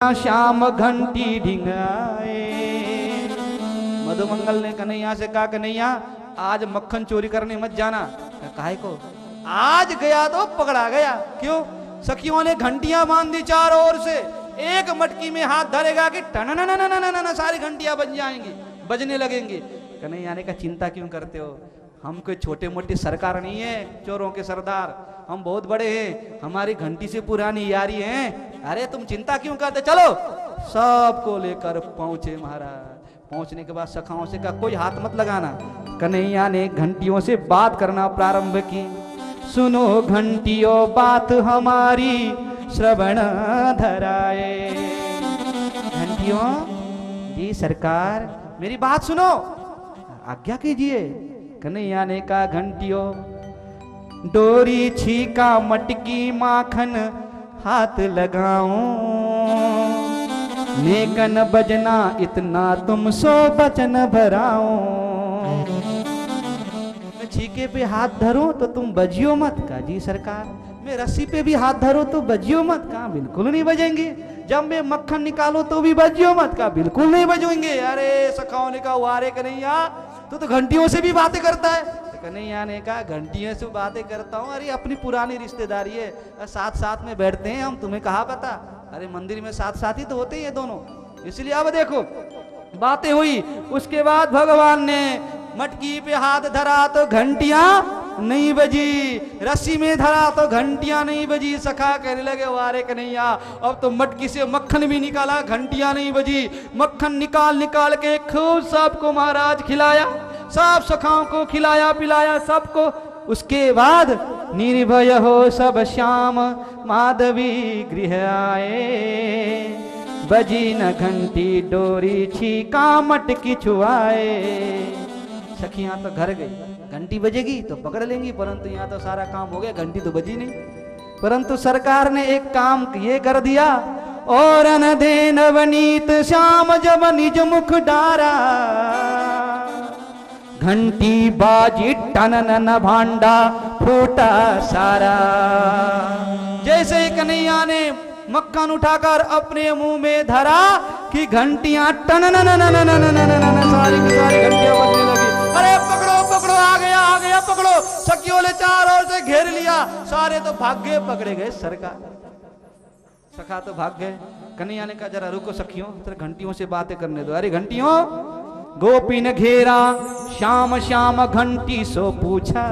श्याम घंटी ढिंगाए। मधुमंगल ने कन्हैया से कहा, कन्हैया आज मक्खन चोरी करने मत जाना। काहे को? आज गया तो पकड़ा गया। क्यों? सखियों ने घंटियां बांध दी चारों ओर से। एक मटकी में हाथ धरेगा कि टन सारी घंटियां बज जाएंगी, बजने लगेंगी। कन्हैया ने कहा, चिंता क्यों करते हो? हम कोई छोटे मोटी सरकार नहीं है, चोरों के सरदार। हम बहुत बड़े हैं, हमारी घंटी से पुरानी यारी है। अरे तुम चिंता क्यों करते, चलो। सबको लेकर पहुंचे महाराज। पहुंचने के बाद सखाओं से कहा, कोई हाथ मत लगाना। कन्हैया ने घंटियों से बात करना प्रारंभ की। सुनो घंटियों बात हमारी श्रवण धराए। घंटियों जी सरकार मेरी बात सुनो, आज्ञा कीजिए। कन्हैया ने कहा, घंटियों डोरी छीका मटकी माखन हाथ लगाऊं, नेकन बजना इतना तुम सो बचन भराऊं। मैं छीके पे हाथ धरूं तो तुम बजियो मत। का जी सरकार मैं रस्सी पे भी हाथ धरूं तो बजियो मत। का बिल्कुल नहीं बजेंगे। जब मैं मक्खन निकालूं तो भी बजियो मत। का बिल्कुल नहीं बजेंगे। अरे सखाओं ने कहा, वारे कन्हैया तो घंटियों से भी बातें करता है। कन्हैया ने कहा, घंटियों से बातें करता हूँ। अरे अपनी पुरानी रिश्तेदारी है, साथ साथ में बैठते हैं हम, तुम्हें कहा पता। अरे मंदिर में साथ साथ ही तो होते हैं दोनों, इसलिए। अब देखो बातें हुई। उसके बाद भगवान ने मटकी पे हाथ धरा तो घंटियां नहीं बजी, रस्सी में धरा तो घंटियां नहीं बजी। सखा कहने लगे, वारे कन्हैया अब तो मटकी से मक्खन भी निकाला, घंटियां नहीं बजी। मक्खन निकाल निकाल के खूब सबको महाराज खिलाया, सब सखाओं को खिलाया पिलाया सबको। उसके बाद निर्भय हो सब श्याम माधवी गृह आए। बजी न घंटी डोरी छीका मटकी छुआए। सखियां तो घर गई, घंटी बजेगी तो पकड़ लेंगी, परंतु यहाँ तो सारा काम हो गया, घंटी तो बजी नहीं। परंतु सरकार ने एक काम ये कर दिया, और न दे नवनीत श्याम जब निज मुख डारा। घंटी बाजी टनन भांडा फूटा सारा। जैसे ही कन्हैया ने मक्खन उठाकर अपने मुंह में धरा कि घंटियां टनन सारी की सारी घंटियां बजने लगी। अरे पकड़ो पकड़ो, आ गया पकड़ो। सखियों ने चारों ओर से घेर लिया। सारे तो भाग गए, पकड़े गए सरकार। सखा तो भाग गए। कन्हैया ने कहा, जरा रुको सखियों, तेरे घंटियों से बातें करने दो। अरे घंटियों गोपी ने घेरा, श्याम श्याम घंटी सो पूछा।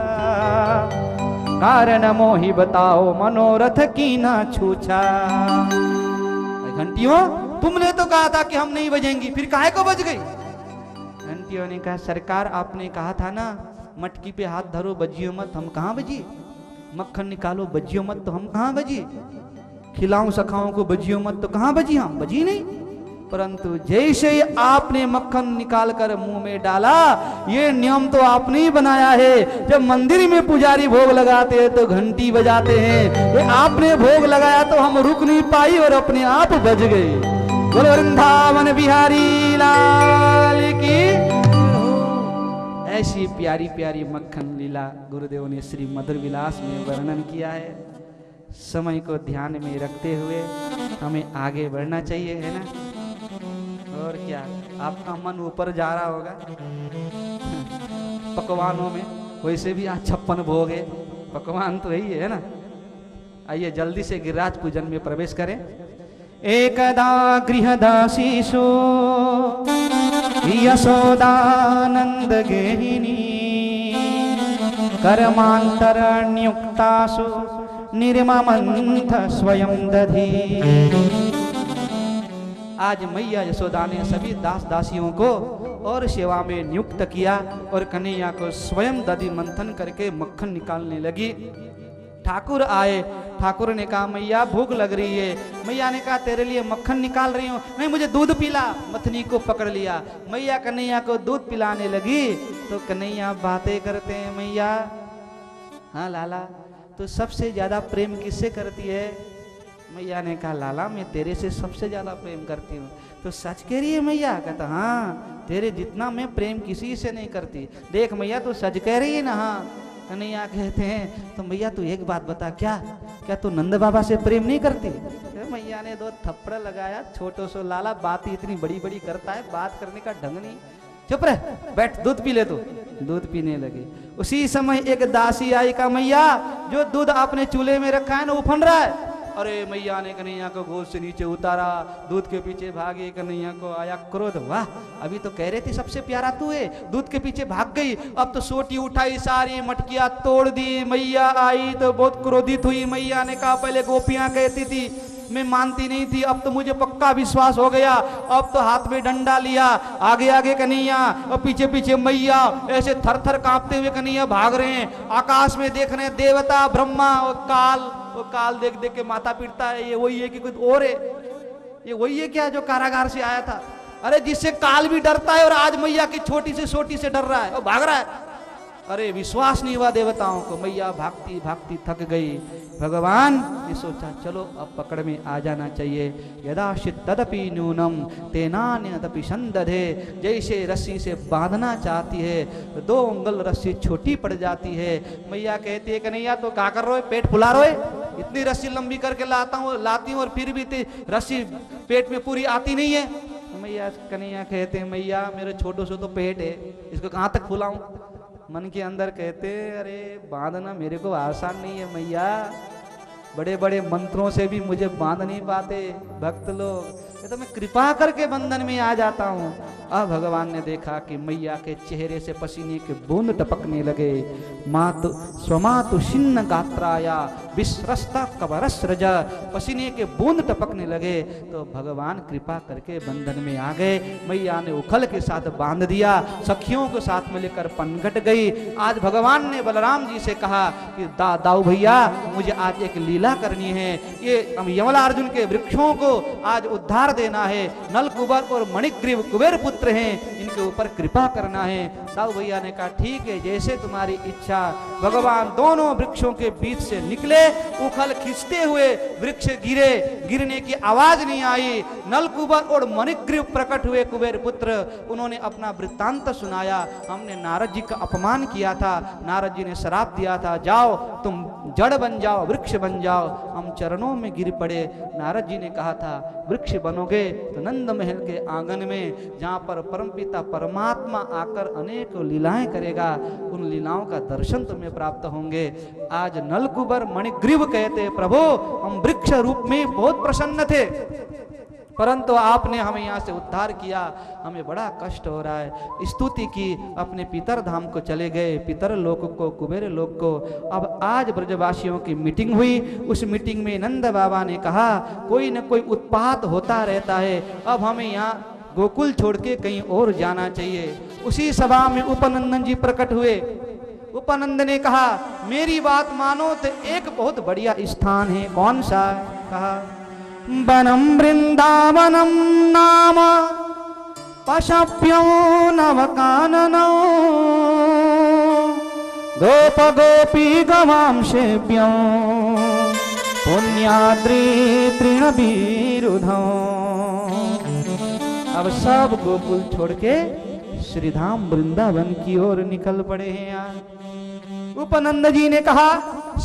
कारण मोहि बताओ मनोरथ की ना छूछा। घंटियों तुमने तो कहा था कि हम नहीं बजेंगी, फिर काहे को बज गई? घंटियों ने कहा, सरकार आपने कहा था ना मटकी पे हाथ धरो बजियो मत, हम कहाँ बजी। मक्खन निकालो बजियो मत, तो हम कहाँ बजी। खिलाऊं सखाओं को बजियो मत, तो कहाँ बजी, हम बजी नहीं। परंतु जैसे ही आपने मक्खन निकाल कर मुंह में डाला, ये नियम तो आपने ही बनाया है। जब मंदिर में पुजारी भोग लगाते हैं तो घंटी बजाते हैं, ये आपने भोग लगाया तो हम रुक नहीं पाई और अपने आप बज गई। बोलो वृंदावन बिहारी लाल की। ऐसी प्यारी प्यारी मक्खन लीला गुरुदेव ने श्री मधुर विलास में वर्णन किया है। समय को ध्यान में रखते हुए हमें आगे बढ़ना चाहिए, है ना। और क्या, आपका मन ऊपर जा रहा होगा पकवानों में। वैसे भी आज 56 भोग है, पकवान तो यही है ना। आइए जल्दी से गिरिराज पूजन में प्रवेश करें। एकदा गृहदासीषु यशोदानंद गेहिनी कर्मांतरण्युक्तासु निर्ममंथ स्वयं दधी। आज मैया यशोदा ने सभी दास दासियों को और सेवा में नियुक्त किया और कन्हैया को स्वयं दधी मंथन करके मक्खन निकालने लगी। ठाकुर आए, ठाकुर ने कहा, मैया भूख लग रही है। मैया ने कहा, तेरे लिए मक्खन निकाल रही हूँ। नहीं, मुझे दूध पिला। मथनी को पकड़ लिया। मैया कन्हैया को दूध पिलाने लगी तो कन्हैया बातें करते हैं, मैया हाँ लाला तो सबसे ज्यादा प्रेम किससे करती है। मैया ने कहा, लाला मैं तेरे से सबसे ज्यादा प्रेम करती हूँ। तो सच कह रही है मैया? कहता, हाँ तेरे जितना मैं प्रेम किसी से नहीं करती। देख मैया तू सच कह रही है ना? हाँ। कन्हैया कहते हैं, तो मैया तू एक बात बता, क्या क्या तू नंद बाबा से प्रेम नहीं करती? अरे मैया ने 2 थप्पड़ लगाया, छोटो सो लाला, बात ही इतनी बड़ी बड़ी करता है, बात करने का ढंग नहीं। चुप रह, बैठ, दूध पी ले। तो दूध पीने लगे। उसी समय एक दासी आई का मैया जो दूध आपने चूल्हे में रखा है ना उफन रहा है। अरे मैया ने कन्हैया को गोद से नीचे उतारा, दूध के पीछे भागे। कन्हैया को आया क्रोध, वाह अभी तो कह रही थी सबसे प्यारा तू है, दूध के पीछे भाग गई, अब तो सोटी उठाई, सारी मटकियां तोड़ दी। मैया आई तो बहुत क्रोधित हुई। मैया ने कहा पहले गोपियां कहती थी मैं मानती नहीं थी, अब तो मुझे पक्का विश्वास हो गया, अब तो हाथ में डंडा लिया, आगे आगे कन्हैया और पीछे पीछे मैया, ऐसे थर थर कांपते हुए कन्हैया भाग रहे हैं। आकाश में देख रहे हैं देवता ब्रह्मा और काल, वो काल देख देख के माथा पीटता है, ये वही है कि कुछ और है, ये वही है क्या जो कारागार से आया था? अरे जिससे काल भी डरता है और आज मैया की छोटी से छोटी से डर रहा है और भाग रहा है। अरे विश्वास नहीं हुआ देवताओं को। मैया भागती भागती थक गई। भगवान ने सोचा चलो अब पकड़ में आ जाना चाहिए। यदाशित तदपि न्यूनम तेनान्यदपि संदधे, जैसे रस्सी से बांधना चाहती है तो 2 उंगल रस्सी छोटी पड़ जाती है। मैया कहती है कन्हैया तो क्या कर रहे हो, पेट फुला रहे हो, इतनी रस्सी लंबी करके लाती हूँ और फिर भी रस्सी पेट में पूरी आती नहीं है। मैया कन्हैया कहते हैं मैया मेरे छोटो से तो पेट है, इसको कहाँ तक फुलाऊं? मन के अंदर कहते अरे बांधना मेरे को आसान नहीं है मैया, बड़े बड़े मंत्रों से भी मुझे बांध नहीं पाते भक्त लोग, ये तो मैं कृपा करके बंधन में आ जाता हूँ। अब भगवान ने देखा कि मैया के चेहरे से पसीने के बूंद टपकने लगे। मातु स्वमातु शिन्न गात्राया विश्रस्ता कवरस्रज, पसीने के बूंद टपकने लगे। तो भगवान कृपा करके बंधन में आ गए। मैया ने उखल के साथ बांध दिया, सखियों को साथ में लेकर पनघट गई। आज भगवान ने बलराम जी से कहा कि दाऊ भैया मुझे आज एक लीला करनी है, ये यमलार्जुन के वृक्षों को आज उद्धार देना है, नलकुबर और मणिग्रीव कुबेर पुत्र हैं, इनके ऊपर कृपा करना है। दाऊ भैया ने कहा ठीक है जैसे तुम्हारी इच्छा। भगवान दोनों वृक्षों के बीच से निकले, उखल खींचते हुए वृक्ष गिरे, गिरने की आवाज नहीं आई। नलकुबर और मणिग्रीव प्रकट हुए कुबेर पुत्र, उन्होंने अपना वृत्तांत सुनाया। हमने नारद जी का अपमान किया था, नारद जी ने श्राप दिया था जाओ तुम जड़ बन जाओ, वृक्ष बन जाओ। हम चरणों में गिर पड़े। नारद जी ने कहा था वृक्ष बनोगे तो नंद महल के आंगन में जहाँ पर परमपिता परमात्मा आकर अनेक लीलाएं करेगा, उन लीलाओं का दर्शन तुम्हें प्राप्त होंगे। आज नलकुबर मणिग्रीव कहते प्रभु हम वृक्ष रूप में बहुत प्रसन्न थे, परंतु आपने हमें यहाँ से उद्धार किया, हमें बड़ा कष्ट हो रहा है। स्तुति की, अपने पितर धाम को चले गए, पितर लोक को, कुबेर लोक को। अब आज ब्रजवासियों की मीटिंग हुई। उस मीटिंग में नंद बाबा ने कहा कोई न कोई उत्पात होता रहता है, अब हमें यहाँ गोकुल छोड़ के कहीं और जाना चाहिए। उसी सभा में उपनंदन जी प्रकट हुए। उपनंद ने कहा मेरी बात मानो तो एक बहुत बढ़िया स्थान है। कौन सा? कहा वनम वृंदावनम नाम पशप्यो नवकाननौ गोप गोपी गवांशेभ्यो पुण्याद्रि तृणबीरुधौ। अब सब गोकुल छोड़ के श्रीधाम वृंदावन की ओर निकल पड़े हैं। यार उपनंद जी ने कहा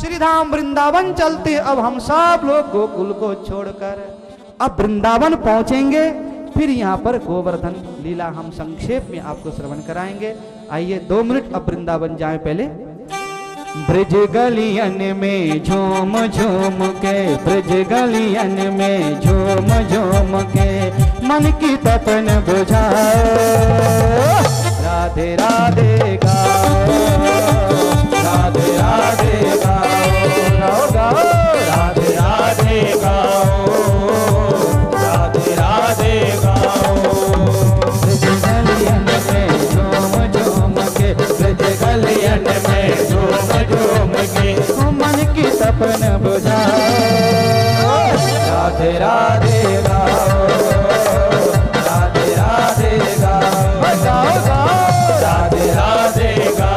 श्रीधाम वृंदावन चलते, अब हम सब लोग गोकुल को छोड़कर अब वृंदावन पहुंचेंगे, फिर यहाँ पर गोवर्धन लीला हम संक्षेप में आपको श्रवण कराएंगे। आइए 2 मिनट अब वृंदावन जाएं। पहले ब्रज गलियन में झूम झूम के, ब्रज गलियन में झूम झूम के मन की तपन बुझाओ, राधे राधे गाओ, राधे राधे गाओ, गाओ राधे राधे गाओ, राधे राधे गाओ। ब्रज गलियन में झूम झूम के, ब्रज गलियन में झूम झूम के मन की तपन बुझाओ, राधे राधे गाओ, राधे राधे गाओ, गाओ गाओ राधे राधे गाओ।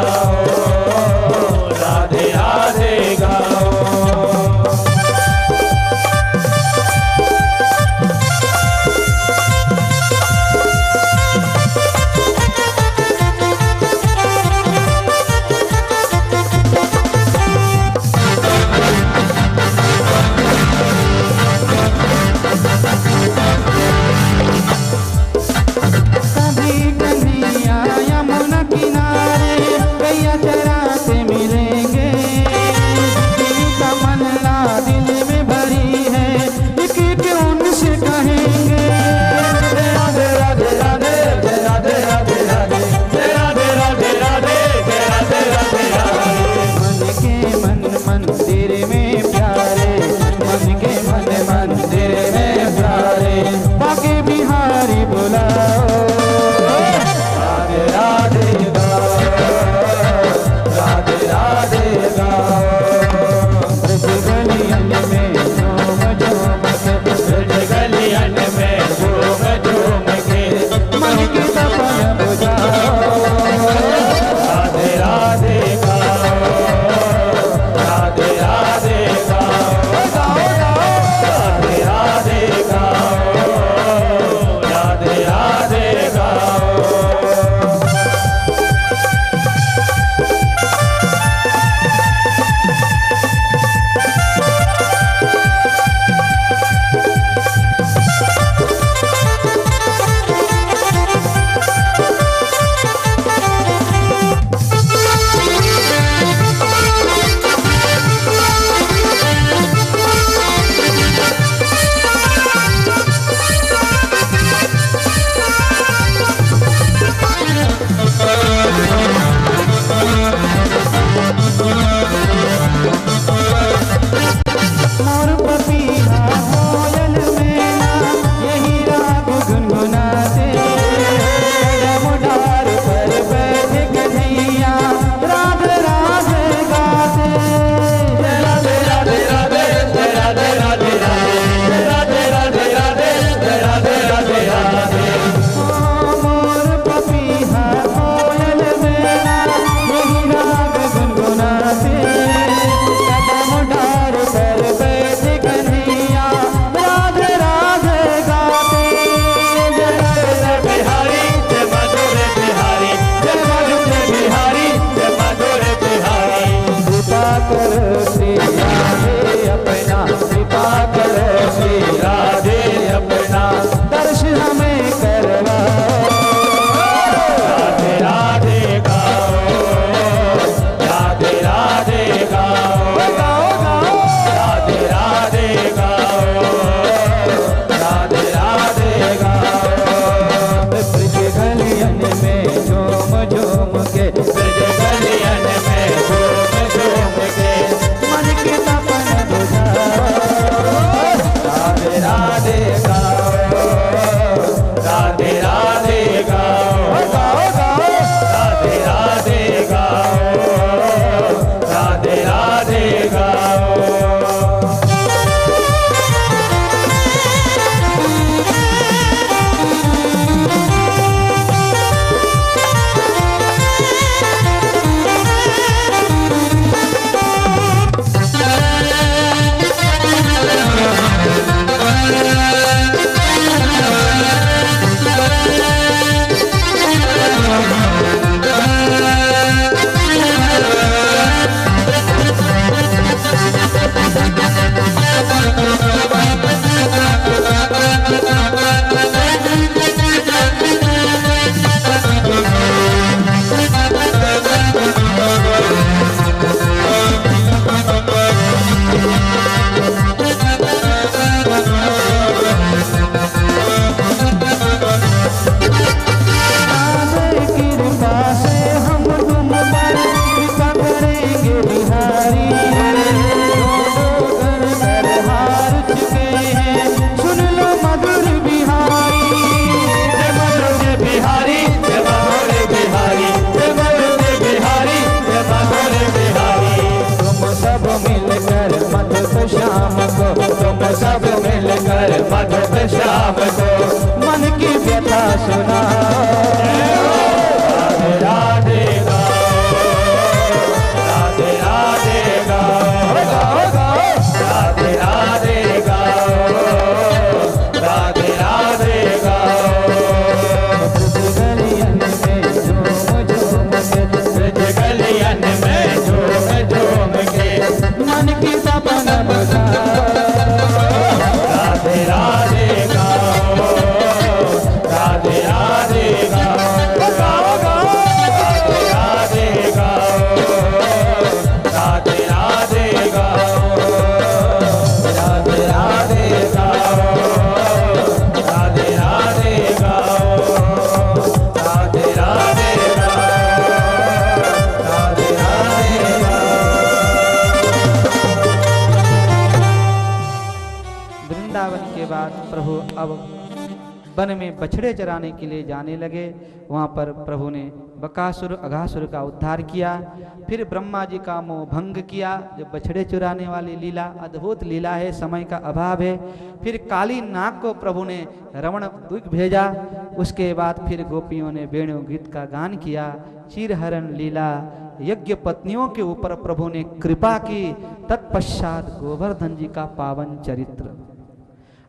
वन में बछड़े चराने के लिए जाने लगे। वहाँ पर प्रभु ने बकासुर अघासुर का उद्धार किया। फिर ब्रह्मा जी का मोह भंग किया। जो बछड़े चुराने वाली लीला अद्भुत लीला है, समय का अभाव है। फिर काली नाग को प्रभु ने रमण द्वीप भेजा। उसके बाद फिर गोपियों ने वेणु गीत का गान किया। चीरहरण लीला, यज्ञ पत्नियों के ऊपर प्रभु ने कृपा की। तत्पश्चात गोवर्धन जी का पावन चरित्र।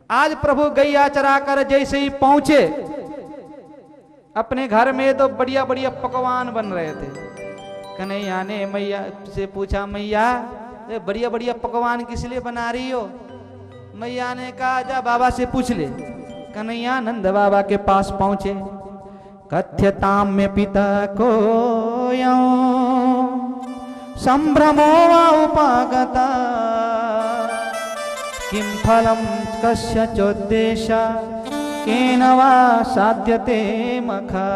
आज प्रभु गैया चराकर जैसे ही पहुंचे अपने घर में तो बढ़िया बढ़िया पकवान बन रहे थे। कन्हैया ने मैया से पूछा, मैया ये बढ़िया बढ़िया पकवान किस लिए बना रही हो? मैया ने कहा जा बाबा से पूछ ले। कन्हैया नंद बाबा के पास पहुंचे। कथ्यताम में पिता को संभ्रमो वा उपागता किम फलम कस्य चोद्देश केन वा साध्यते मखा।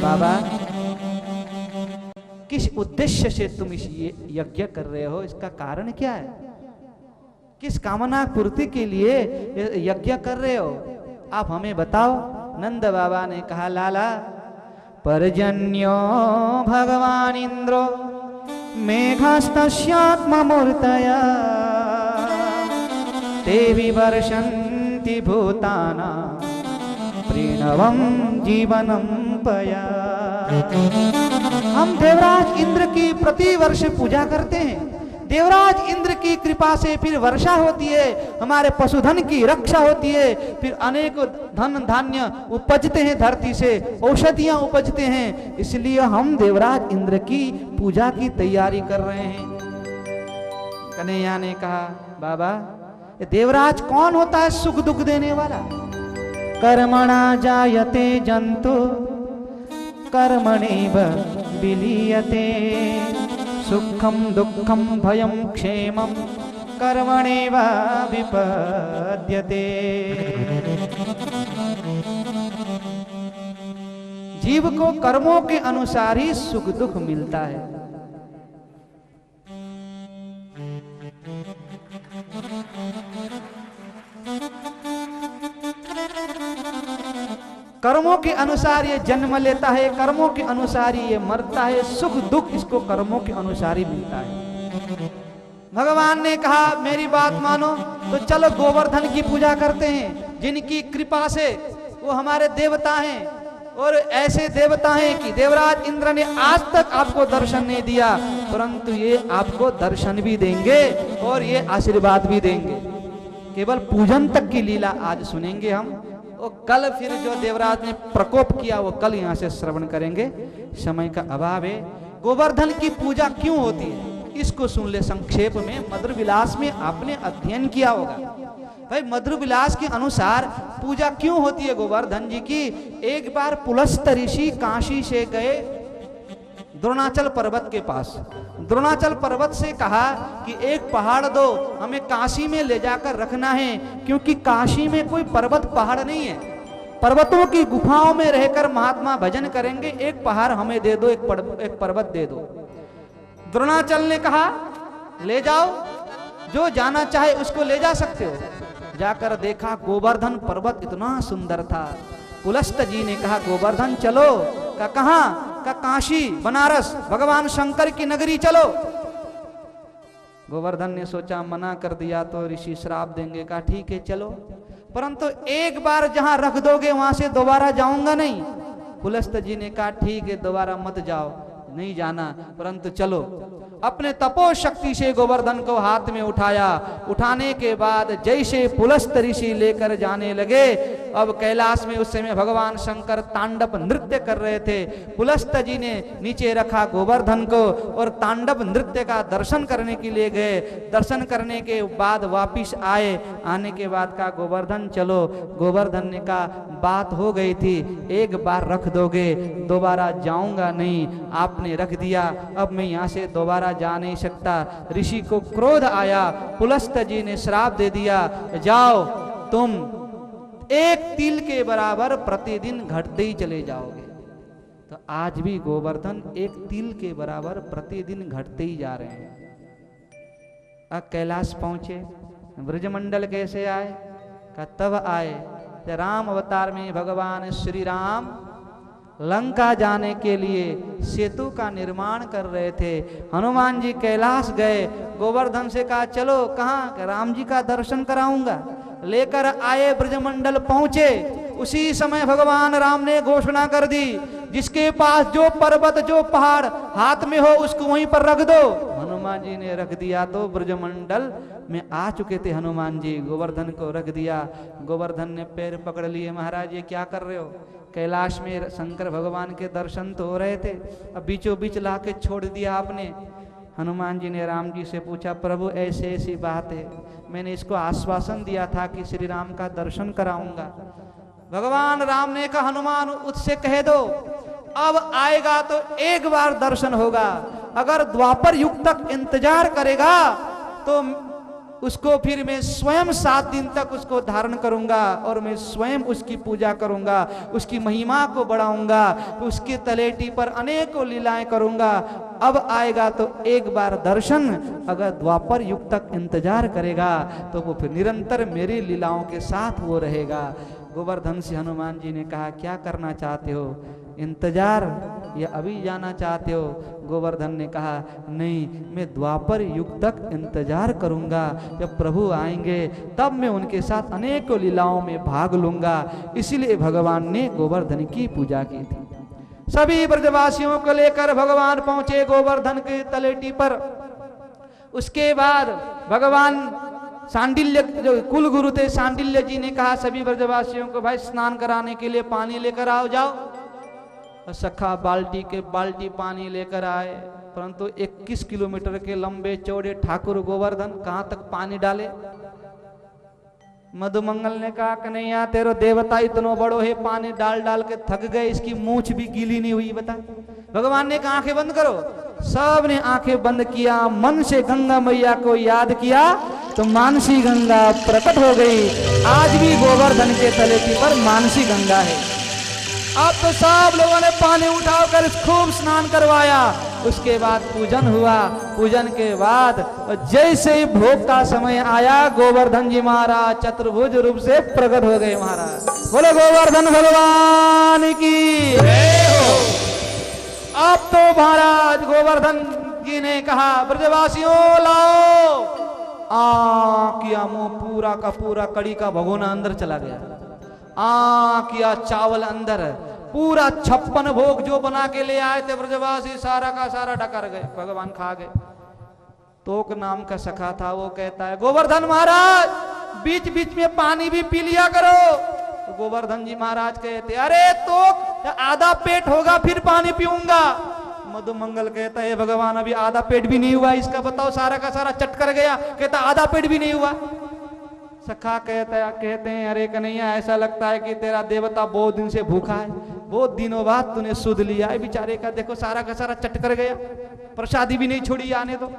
बाबा किस उद्देश्य से तुम इस यज्ञ कर रहे हो? इसका कारण क्या है? किस कामना पूर्ति के लिए यज्ञ कर रहे हो? आप हमें बताओ। नंद बाबा ने कहा, लाला पर्जन्यो भगवान इंद्रो मेघास्तस्यात्ममूर्तया देवी वर्षन्ति भूताना प्रणवम जीवनम पया। हम देवराज इंद्र की प्रति वर्ष पूजा करते हैं। देवराज इंद्र की कृपा से फिर वर्षा होती है, हमारे पशुधन की रक्षा होती है, फिर अनेक धन धान्य उपजते हैं, धरती से औषधियां उपजते हैं। इसलिए हम देवराज इंद्र की पूजा की तैयारी कर रहे हैं। कन्हैया ने कहा, बाबा देवराज कौन होता है सुख दुख देने वाला? कर्मणा जायते जंतु कर्मणैव विलीयते सुखम दुखम भयम क्षेमम कर्मणैव विपद्यते। जीव को कर्मों के अनुसार ही सुख दुख मिलता है। कर्मों के अनुसार ये जन्म लेता है, कर्मों के अनुसार ही ये मरता है। सुख दुख इसको कर्मों के अनुसार ही मिलता है। भगवान ने कहा, मेरी बात मानो तो चलो गोवर्धन की पूजा करते हैं, जिनकी कृपा से वो हमारे देवता हैं। और ऐसे देवता हैं कि देवराज इंद्र ने आज तक आपको दर्शन नहीं दिया, परंतु ये आपको दर्शन भी देंगे और ये आशीर्वाद भी देंगे। केवल पूजन तक की लीला आज सुनेंगे हम। और कल फिर जो देवराज ने प्रकोप किया वो कल यहाँ से श्रवण करेंगे, समय का अभाव है। गोवर्धन की पूजा क्यों होती है इसको सुन ले संक्षेप में। मधुर विलास में आपने अध्ययन किया होगा भाई, मधुर विलास के अनुसार पूजा क्यों होती है गोवर्धन जी की। एक बार पुलस्त ऋषि काशी से गए द्रोणाचल पर्वत के पास। द्रोणाचल पर्वत से कहा कि एक पहाड़ दो, हमें काशी में ले जाकर रखना है, क्योंकि काशी में कोई पर्वत पहाड़ नहीं है। पर्वतों की गुफाओं में रहकर महात्मा भजन करेंगे, एक पहाड़ हमें दे दो, एक पर्वत दे दो। द्रोणाचल ने कहा ले जाओ, जो जाना चाहे उसको ले जा सकते हो। जाकर देखा गोवर्धन पर्वत इतना सुंदर था। पुलस्त जी ने कहा गोवर्धन चलो। का कहाँ? का काशी बनारस भगवान शंकर की नगरी चलो। गोवर्धन ने सोचा मना कर दिया तो ऋषि श्राप देंगे। कहा ठीक है चलो, परंतु एक बार जहां रख दोगे वहां से दोबारा जाऊंगा नहीं। पुलस्त जी ने कहा ठीक है दोबारा मत जाओ, नहीं जाना, परंतु चलो। अपने तपो शक्ति से गोवर्धन को हाथ में उठाया। उठाने के बाद जैसे पुलस्त ऋषि लेकर जाने लगे, अब कैलाश में उस समय भगवान शंकर तांडव नृत्य कर रहे थे। पुलस्त जी ने नीचे रखा गोवर्धन को और तांडव नृत्य का दर्शन करने के लिए गए। दर्शन करने के बाद वापिस आए। आने के बाद कहा गोवर्धन चलो। गोवर्धन ने कहा बात हो गई थी, एक बार रख दोगे दोबारा जाऊंगा नहीं, आपने रख दिया, अब मैं यहाँ से दोबारा जा नहीं सकता। ऋषि को क्रोध आया, पुलस्त जी ने श्राप दे दिया, जाओ तुम एक तिल के बराबर प्रतिदिन घटते ही चले जाओगे। तो आज भी गोवर्धन एक तिल के बराबर प्रतिदिन घटते ही जा रहे हैं। अब कैलाश पहुंचे, ब्रजमंडल कैसे आए? का तब आए राम अवतार में भगवान श्री राम लंका जाने के लिए सेतु का निर्माण कर रहे थे। हनुमान जी कैलाश गए, गोवर्धन से कहा चलो, कहाँ? राम जी का दर्शन कराऊंगा। लेकर आए, ब्रजमंडल पहुंचे। उसी समय भगवान राम ने घोषणा कर दी, जिसके पास जो पर्वत जो पहाड़ हाथ में हो उसको वहीं पर रख दो। हनुमान जी ने रख दिया तो ब्रजमंडल में आ चुके थे हनुमान जी, गोवर्धन को रख दिया। गोवर्धन ने पैर पकड़ लिए, महाराज ये क्या कर रहे हो? कैलाश में शंकर भगवान के दर्शन तो हो रहे थे, अब बीचों बीच ला के छोड़ दिया आपने। हनुमान जी ने राम जी से पूछा, प्रभु ऐसी ऐसी बात है, मैंने इसको आश्वासन दिया था कि श्री राम का दर्शन कराऊंगा। भगवान राम ने कहा, हनुमान उससे कह दो अब आएगा तो एक बार दर्शन होगा, अगर द्वापर युग तक इंतजार करेगा तो उसको फिर मैं स्वयं 7 दिन तक उसको धारण करूंगा और मैं स्वयं उसकी पूजा करूंगा, उसकी महिमा को बढ़ाऊंगा, उसके तलेटी पर अनेकों लीलाएं करूंगा। अब आएगा तो एक बार दर्शन, अगर द्वापर युग तक इंतजार करेगा तो वो फिर निरंतर मेरी लीलाओं के साथ वो रहेगा। गोवर्धन से हनुमान जी ने कहा, क्या करना चाहते हो, इंतजार या अभी जाना चाहते हो? गोवर्धन ने कहा, नहीं, मैं द्वापर युग तक इंतजार करूंगा, जब प्रभु आएंगे तब मैं उनके साथ अनेकों लीलाओं में भाग लूंगा। इसीलिए भगवान ने गोवर्धन की पूजा की थी। सभी ब्रजवासियों को लेकर भगवान पहुंचे गोवर्धन के तलेटी पर। उसके बाद भगवान सांडिल्य जो कुल गुरु थे सांडिल्य जी ने कहा सभी ब्रजवासियों को, भाई स्नान कराने के लिए पानी लेकर आओ, जाओ। सखा बाल्टी के बाल्टी पानी लेकर आए, परंतु 21 किलोमीटर के लंबे चौड़े ठाकुर गोवर्धन कहां तक पानी डाले? मधुमंगल ने कहा, कन्हैया तेरो देवता इतनो बड़ो है, पानी डाल डाल के थक गए, इसकी मूंछ भी गीली नहीं हुई, बता। भगवान ने कहा आंखें बंद करो, सब ने आंखें बंद किया, मन से गंगा मैया को याद किया तो मानसी गंगा प्रकट हो गई। आज भी गोवर्धन के तलेटी पर मानसी गंगा है। अब तो सब लोगों ने पानी उठाकर खूब स्नान करवाया। उसके बाद पूजन हुआ। पूजन के बाद जैसे ही भोग का समय आया, गोवर्धन जी महाराज चतुर्भुज रूप से प्रकट हो गए। महाराज बोले गोवर्धन भगवान की जय हो। अब तो महाराज गोवर्धन जी ने कहा, ब्रजवासियों लाओ। किया मुंह पूरा का पूरा कड़ी का भगोना अंदर चला गया। किया चावल अंदर, पूरा 56 भोग जो बना के ले आए थे ब्रजवासी सारा का सारा डकर गए, भगवान खा गए। तोक नाम का सखा था, वो कहता है, गोवर्धन महाराज बीच बीच में पानी भी पी लिया करो। तो गोवर्धन जी महाराज कहते, अरे तोक आधा पेट होगा फिर पानी पीऊंगा। मधुमंगल कहता है, भगवान अभी आधा पेट भी नहीं हुआ इसका, बताओ सारा का सारा चट कर गया। कहता आधा पेट भी नहीं हुआ। सखा कहते हैं, अरे कन्हैया ऐसा लगता है कि तेरा देवता बहुत दिन से भूखा है, बहुत दिनों बाद तूने सुध लिया है। बेचारे का देखो सारा का सारा चट कर गया, प्रसादी भी नहीं छोड़ी, आने दो।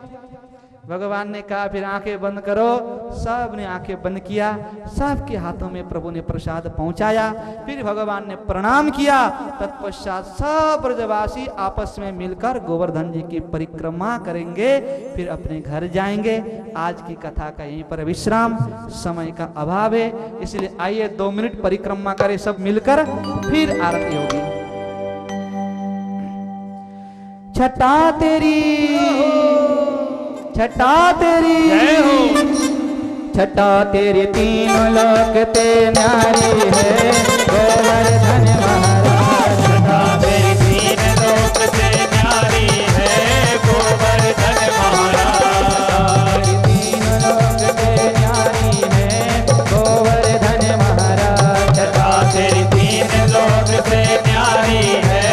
भगवान ने कहा फिर आंखें बंद करो। सब ने आंखें बंद किया, सबके हाथों में प्रभु ने प्रसाद पहुंचाया। फिर भगवान ने प्रणाम किया। तत्पश्चात सब ब्रजवासी आपस में मिलकर गोवर्धन जी की परिक्रमा करेंगे, फिर अपने घर जाएंगे। आज की कथा का यहीं पर विश्राम, समय का अभाव है, इसलिए आइए 2 मिनट परिक्रमा करें सब मिलकर, फिर आरती होगी। छटा तेरी छटा तेरी छटा तेरी 3 लोक ते न्यारी है गोवर्धन महाराज। छटा तेरी 3 लोक ते न्यारी है गोवर्धन महाराज। 3 लोक ते न्यारी है गोवर्धन महाराज। छटा तेरी 3 लोक ते न्यारी है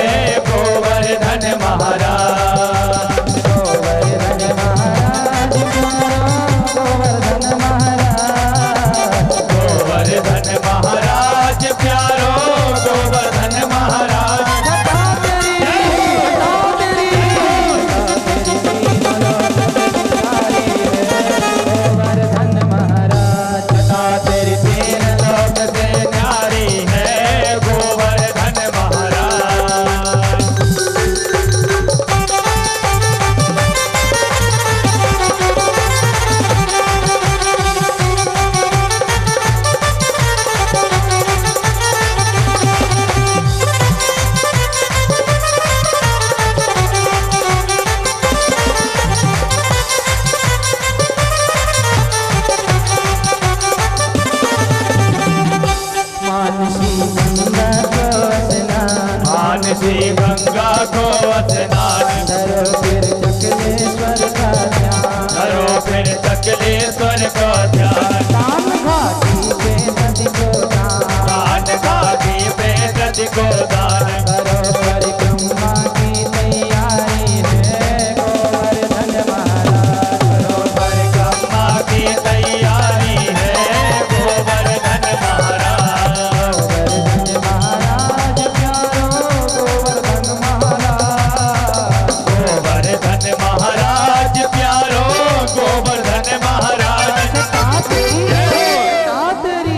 गोवर्धन महाराज। गोवर्धन महाराज प्यारा को दान। करो परिक्रमा की तैयारी है गोवर्धन महाराज। करो परिक्रमा की तैयारी है गोवर्धन महाराज। गोवर्धन महाराज प्यारो गोवर्धन महाराज। गोवर्धन महाराज प्यारो गोवर्धन महाराज। तातरी तातरी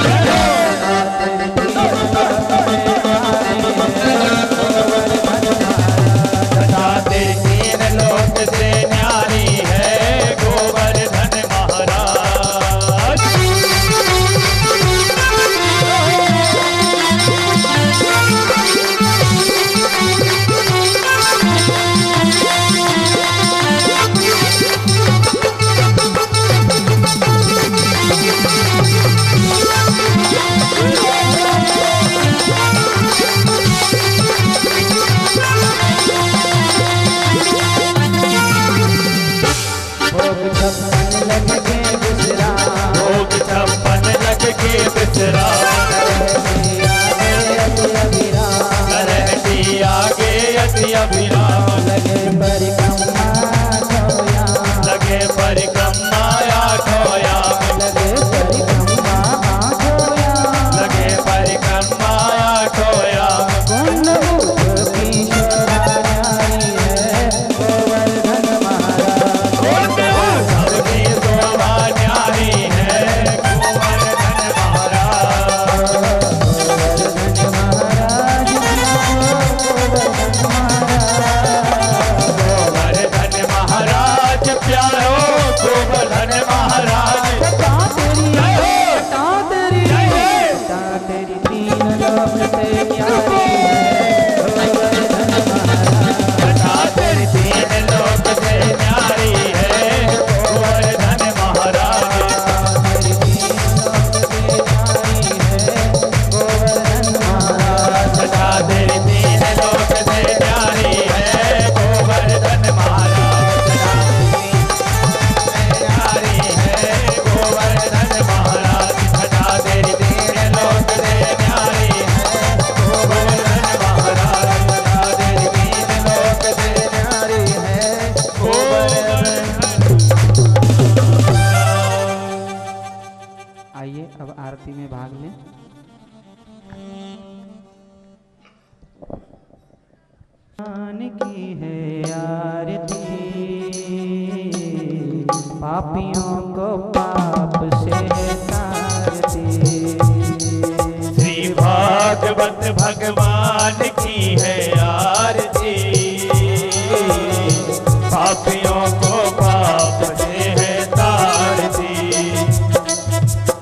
ताते तीन लोक से न्यारी है गोवर्धन महाराज। भोग छप्पन लग के विश्राम। भोग छप्पन लग के विश्राम। करहटी आगे अति अभिराम। लगे परिक्रमा खोयाम। लगे परिक्रमा आठोयाम। लगे परिक्रमा खोयाम। लगे परिक्रमा आठोयाम। कुंडमुख की शोभा न्यारी है गोवर्धन महाराज। सबकी शोभा न्यारी है गोवर्धन महाराज। गोवर्धन महाराज गोवर्धन महाराज। गोवर्धन महाराज प्यारो गोवर्धन महाराज। तातरी तातरी तीन लोक से न्यारी है गोवर्धन महाराज। ताते तीन लोक से न्यारी है गोवर्धन महाराज। तातरी तीन लोक से न्यारी है गोवर्धन महाराज। ताते तीन लोक से न्यारी है गोवर्धन महाराज। न्यारी है गोवर्धन महाराज। ताते तीन लोक से न्यारी है गोवर्धन महाराज। ताते तीन लोक से न्यारी है गोवर्धन। आइए अब आरती में भाग लें। भगवान की है आरती, पापियों को पाप से तारती। श्री भागवत भगवान की है आरती, पापियों को पाप से है तारती।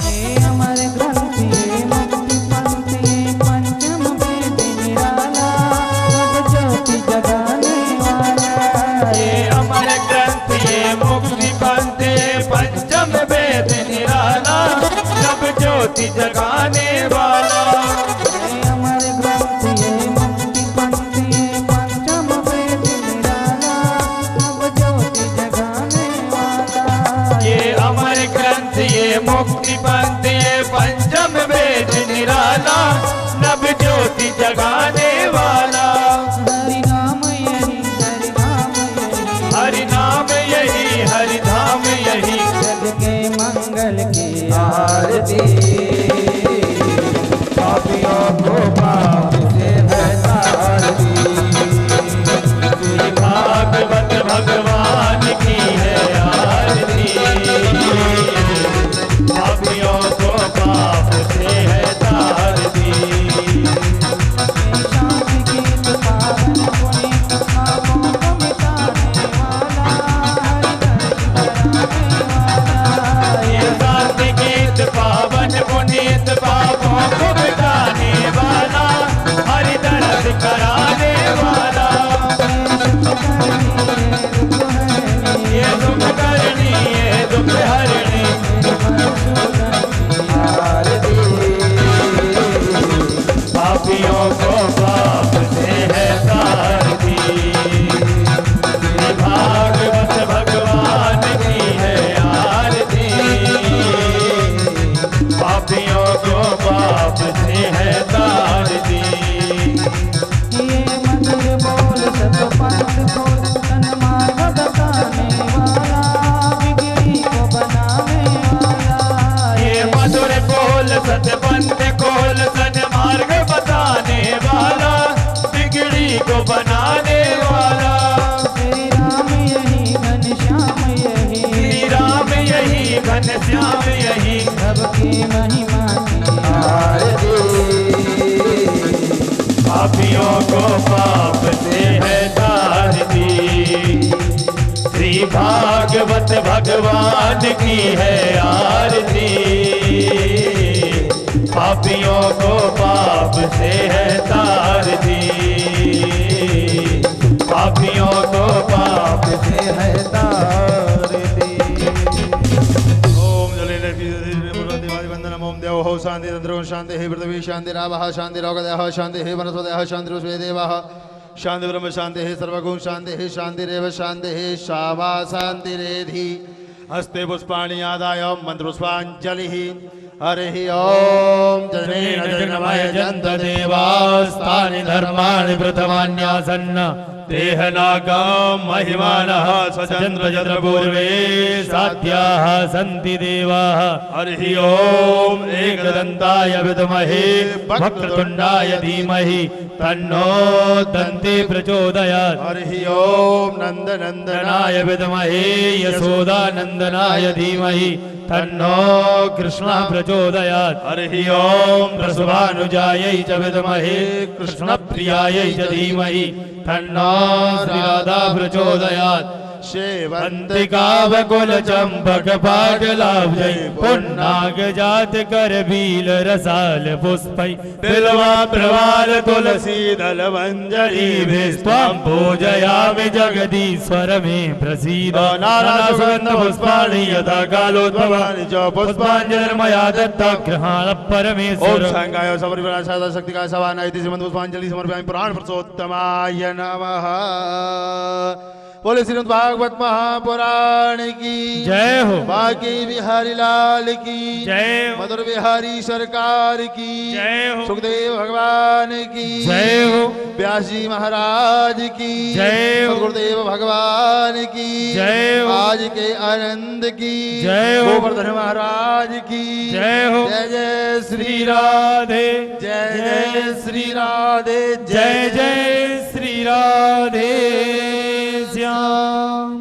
ये अमर ग्रंथ ये मुक्ति पंथ ये पंचम वेद निराला, सब ज्योति जगाने वाला। ये अमर ग्रंथ ये मुक्ति पंथ ये पंचम वेद निराला, सब ज्योति जगाने वाला। ये अमर ग्रंथ ये मुक्ति पंथ ये पंचम वेद निराला, सब ज्योति जगाने वाला। ये अमर ग्रंथ ये मुक्ति पंथ ये पंचम वेद निराला, नव ज्योति जगाने वाला। हरि नाम यही हरि नाम यही, हरि नाम यही हरि धाम यही, जग के मंगल की आरती। पापियों को पाप से है तारती। श्री भागवत भगवान की है आरती, पापियों को पाप से है तारती। भगवान की है आरती, पापियों को पाप से है तार दी, पापियों को पाप से है तार दी। ओम जलेन ओम देव हो शांति तंत्रो शांति हे पृथ्वी शांति रावः शांति रोगदयः शांति हे वनस्पतयः शांति रुष्वे देवाः शांति ब्रह्म शांति हे सर्वगुण शांति हे शांतिरेव शांति हे शावा शांतिरेधि हस्ते पुष्पाणि आदाय मंत्रपुष्पाञ्जलिः हरिः ओम जनेन जनमय जन्त देवास्तानि धर्माणि प्रथमान्यासन्न देहनागं महिमानः स्वचन्द्रजत्र पूर्वे साध्याः सन्ति देवाः। हरिः ओम एकदन्ताय विद्महे वक्रतुण्डाय धीमहि तन्नो दन्ति प्रचोदयात्। हरिः ओम नन्दनन्दनाय नन्दनाय विद्महे यशोदानन्दनाय धीमहि तन्नो कृष्णः प्रचोदयात्। हरिः ओम प्रसभानुजायै च विद्महे कृष्णप्रियायै च धीमहि तन्नो श्रीराधा प्रचोदयात्। शेवन्तिकावकुल चंपक पाटलाब्जै पुन्नाग जात कर बील रसाल पुष्पै बिल्वा प्रवाल तुलसी दल मंजरी स्वां पूजयामि जगदीश्वर मे प्रसीद। नाना सुगंध पुष्पाणि यथा कालोद्भवानि च पुष्पाञ्जलिर्मया दत्ता गृहाण परमेश्वर। ओम सांगाय समर्पणाय शक्तिकाय सवानाय इति श्रीमद् पुष्पाञ्जलि समर्पयामि पुराण पुरुषोत्तमाय नमः। बोले श्रीमद् भागवत महापुराण की जय हो। बाकी बिहारी लाल की जय हो। मधुर बिहारी सरकार की जय हो। सुखदेव भगवान की जय हो। व्यास जी महाराज की जय हो। गुरुदेव भगवान की जय हो। आज के आनंद की जय हो। गोवर्धन महाराज की जय हो। जय जय श्री श्री राधे जय जय श्री राधे जय जय श्री राधे श्याम।